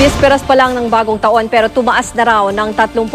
Bisperas pa lang ng bagong taon pero tumaas na raw ng 30%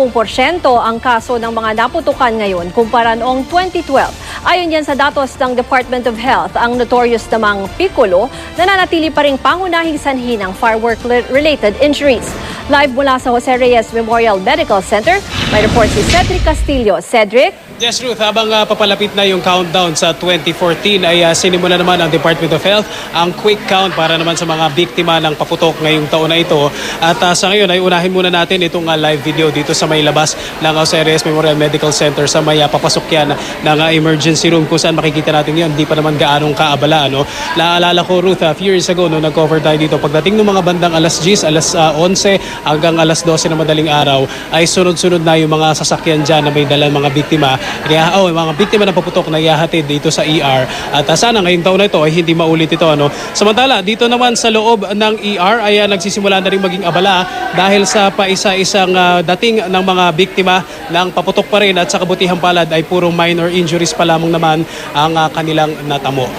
ang kaso ng mga naputukan ngayon kumpara noong 2012. Ayon yan sa datos ng Department of Health, ang notorious namang Piccolo nananatili pa ring pangunahing sanhi ng firework-related injuries. Live mula sa Jose Reyes Memorial Medical Center, may report si Cedric Castillo. Cedric? Yes, Ruth, habang papalapit na yung countdown sa 2014 ay sinimula naman ang Department of Health ang quick count para naman sa mga biktima ng paputok ngayong taon na ito. At sa ngayon ay unahin muna natin itong live video dito sa may labas ng Jose Reyes Memorial Medical Center sa may papasok yan ng emergency room kung saan makikita natin yun. Hindi pa naman gaanong kaabala. No? Naalala ko, Ruth, a few years ago nung nag-cover tayo dito, pagdating ng mga bandang alas 10, alas 11 hanggang alas 12 na madaling araw ay sunod-sunod na yung mga sasakyan dyan na may dalang mga biktima. Mga biktima ng paputok na ihahatid dito sa ER. At sana ngayong taon na ito ay hindi maulit ito. Ano? Samantala, dito naman sa loob ng ER ay nagsisimula na rin maging abala dahil sa paisa-isang dating ng mga biktima ng paputok pa rin at sa kabutihang palad ay purong minor injuries pa lamang naman ang kanilang natamo.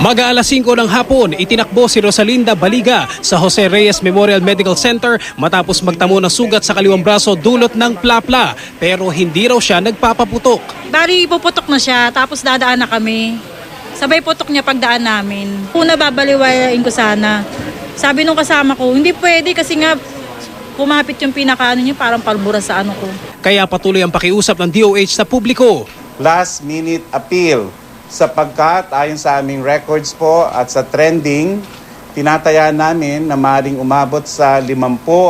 Mag-aalas 5 ng hapon, itinakbo si Rosalinda Baliga sa Jose Reyes Memorial Medical Center matapos magtamo ng sugat sa kaliwang braso dulot ng plapla. Pero hindi raw siya nagpapaputok. Bali, puputok na siya, tapos dadaan na kami. Sabay putok niya pagdaan namin. Una, babaliwayain ko sana. Sabi nung kasama ko, hindi pwede kasi nga kumapit yung pinakaano niya, parang palbura sa ano ko. Kaya patuloy ang pakiusap ng DOH sa publiko. Last minute appeal. Sapagkat ayon sa aming records po at sa trending, tinataya namin na maaaring umabot sa 50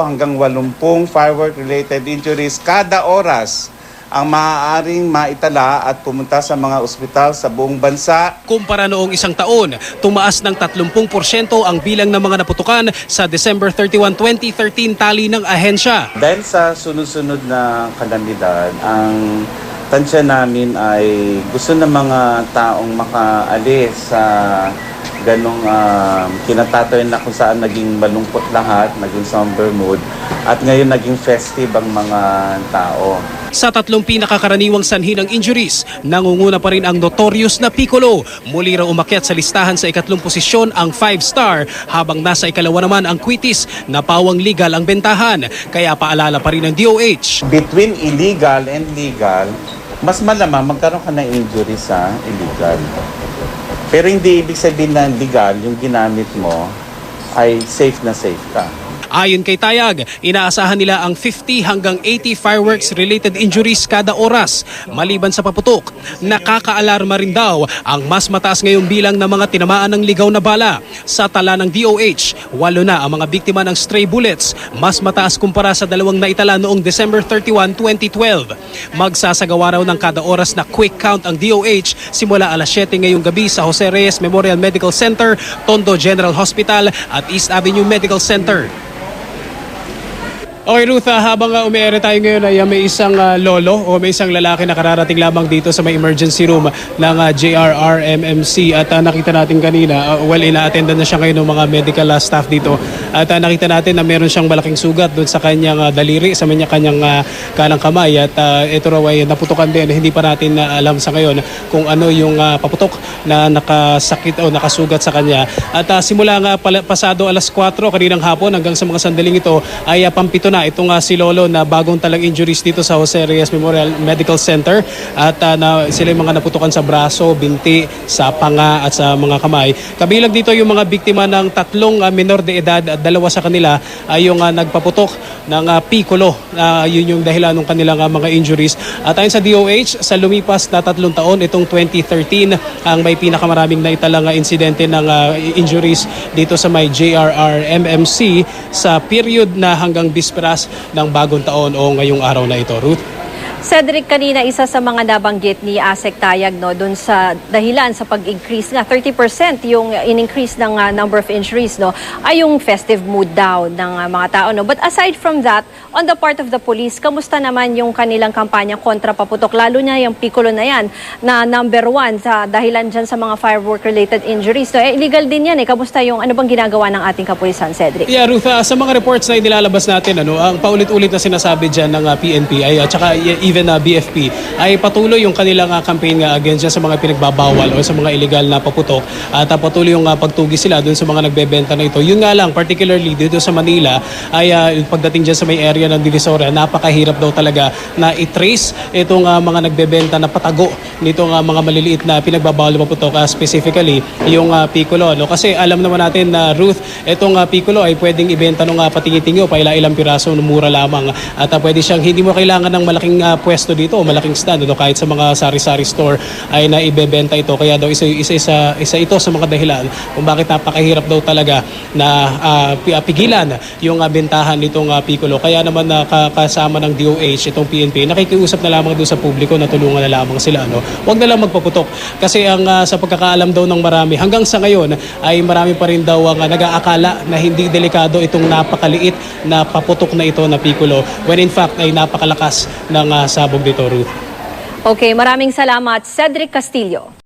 hanggang 80 firework-related injuries kada oras ang maaaring maitala at pumunta sa mga ospital sa buong bansa. Kumpara noong isang taon, tumaas ng 30% ang bilang ng mga naputukan sa December 31, 2013 tali ng ahensya. Dahil sa sunod-sunod na kalamidad, ang tansya namin ay gusto ng mga taong makaalis sa ganong kinatatoy na kung saan naging malungkot lahat, naging somber mood, at ngayon naging festive ang mga tao. Sa 3 pinakakaraniwang sanhi ng injuries, nangunguna pa rin ang notorious na Piccolo. Muli raw umakyat sa listahan sa 2nd posisyon ang 5-star, habang nasa 2 naman ang Quitis na pawang legal ang bentahan. Kaya paalala pa rin ng DOH. Between illegal and legal, mas malamang magkaroon ka ng injury sa illegal. Pero hindi ibig sabihin na legal yung ginamit mo ay safe na safe ka. Ayon kay Tayag, inaasahan nila ang 50 hanggang 80 fireworks-related injuries kada oras. Maliban sa paputok, nakakaalarma rin daw ang mas mataas ngayong bilang ng mga tinamaan ng ligaw na bala. Sa tala ng DOH, 8 na ang mga biktima ng stray bullets, mas mataas kumpara sa 2 naitala noong December 31, 2012. Magsasagawa raw ng kada oras na quick count ang DOH simula alas 7 ngayong gabi sa Jose Reyes Memorial Medical Center, Tondo General Hospital at East Avenue Medical Center. Okay, Ruth, habang umiere tayo ngayon ay may isang lolo o may isang lalaki na kararating lamang dito sa may emergency room ng JRRMMC at nakita natin kanina, ina-attendan na siya ngayon ng mga medical staff dito at nakita natin na meron siyang malaking sugat doon sa kanyang daliri, sa kanyang kanang kamay at ito raw ay naputukan din. Hindi pa natin alam sa ngayon kung ano yung paputok na nakasakit o nakasugat sa kanya. At simula nga pasado alas 4 kaninang hapon hanggang sa mga sandaling ito ay pampito na itong si Lolo na bagong talang injuries dito sa Jose Reyes Memorial Medical Center at sila yung mga naputukan sa braso, binti, sa panga at sa mga kamay. Kabilang dito yung mga biktima ng 3 menor de edad at 2 sa kanila ay yung nagpaputok ng Piccolo. Yun yung dahilan ng kanilang mga injuries. At ayon sa DOH, sa lumipas na 3 taon, itong 2013 ang may pinakamaraming naitalang insidente ng injuries dito sa may JRRMMC sa period na hanggang bisperas ng bagong taon o ngayong araw na ito. Ruth? Cedric, kanina isa sa mga nabanggit ni Asek Tayag dun sa dahilan sa pag-increase nga 30% yung in-increase ng number of injuries ay yung festive mood daw ng mga tao. But aside from that, on the part of the police, kamusta naman yung kanilang kampanya kontra paputok? Lalo na yung Piccolo na yan na number 1 sa dahilan dyan sa mga firework-related injuries. Illegal din yan. Kamusta yung ano bang ginagawa ng ating kapulisan, Cedric? Yeah, Ruth, sa mga reports na inilalabas natin, ang paulit-ulit na sinasabi dyan ng PNP ay at saka even BFP ay patuloy yung kanilang campaign nga against sa mga pinagbabawal o sa mga illegal na paputok at patuloy yung pagtugi sila dun sa mga nagbebenta na ito. Yun nga lang, particularly dito sa Manila ay pagdating dyan sa may area ng Divisoria, napakahirap daw talaga na i-trace itong mga nagbebenta na patago nitong mga maliliit na pinagbabawal na paputok, specifically yung Piccolo. No? Kasi alam naman natin na Ruth, itong Piccolo ay pwedeng ibenta ng patingi-tingi o ilang piraso ng mura lamang at pwede siyang hindi mo kailangan ng malaking pwesto dito o malaking stand, no? Kahit sa mga sari-sari store ay naibebenta ito. Kaya daw isa ito sa mga dahilan kung bakit napakahirap daw talaga na pigilan yung bentahan nitong Piccolo. Kaya naman kasama ng DOH itong PNP, nakikiusap na lamang doon sa publiko na tulungan na lamang sila. No? Huwag na lang magpaputok. Kasi sa pagkakaalam daw ng marami, hanggang sa ngayon ay marami pa rin daw ang nag-aakala na hindi delikado itong napakaliit na paputok na ito na Piccolo, when in fact ay napakalakas ng sabog dito, Ruth. Okay, maraming salamat, Cedric Castillo.